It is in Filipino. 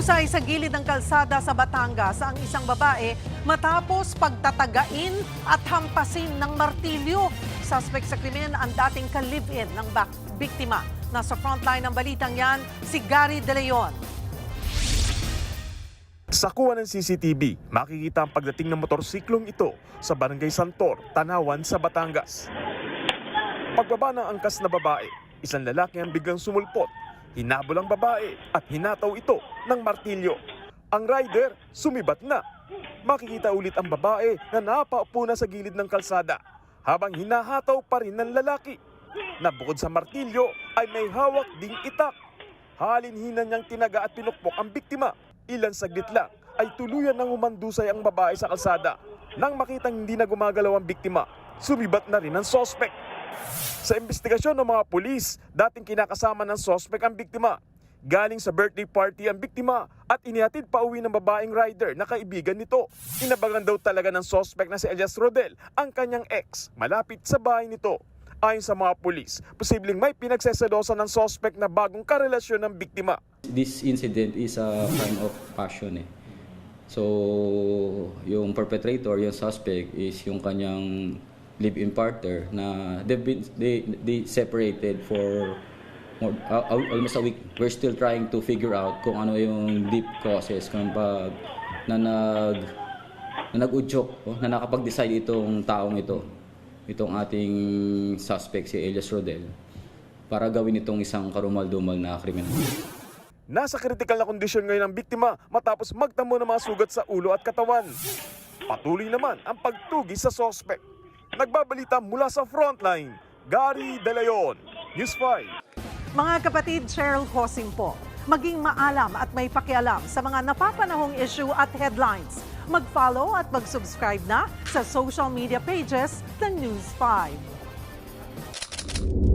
Nahusay sa gilid ng kalsada sa Batangas ang isang babae matapos pagtatagain at hampasin ng martilyo. Suspect sa krimen ang dating ka-live-in ng biktima. Nasa frontline ng balitang yan, si Gary De Leon. Sa kuha ng CCTV, makikita ang pagdating ng motorsiklong ito sa Barangay Santor, Tanawan sa Batangas. Pagbaba ng angkas na babae, isang lalaki ang biglang sumulpot. Hinabol ang babae at hinataw ito ng martilyo. Ang rider, sumibat na. Makikita ulit ang babae na napaupo na sa gilid ng kalsada habang hinahataw pa rin ng lalaki na bukod sa martilyo ay may hawak ding itak. Halinhinan niyang tinaga at pinukpok ang biktima. Ilan saglit lang ay tuluyan ng humandusay ang babae sa kalsada. Nang makitang hindi na gumagalaw ang biktima, sumibat na rin ang sospek. Sa investigasyon ng mga pulis, dating kinakasama ng sospek ang biktima. Galing sa birthday party ang biktima at inihatid pa uwi ng babaeng rider na kaibigan nito. Inabangan daw talaga ng sospek na si Elias Rodel ang kanyang ex malapit sa bahay nito. Ayon sa mga pulis, posibleng may pinagseselosan ng sospek na bagong karelasyon ng biktima. This incident is a crime of passion eh. So, yung perpetrator, yung suspect is yung kanyang live-in partner na they separated for almost a week. We're still trying to figure out kung ano yung deep causes kung na nag-udyok, na nakapag-decide itong taong ito, itong ating suspect si Elias Rodel, para gawin itong isang karumal-dumal na kriminal. Nasa kritikal na kondisyon ngayon ang biktima matapos magtamo ng mga sugat sa ulo at katawan. Patuloy naman ang pagtugis sa sospek. Nagbabalita mula sa frontline, Gary De Leon, News 5. Mga kapatid, Cheryl Hosing po. Maging maalam at may pakialam sa mga napapanahong issue at headlines. Mag-follow at mag-subscribe na sa social media pages ng News 5.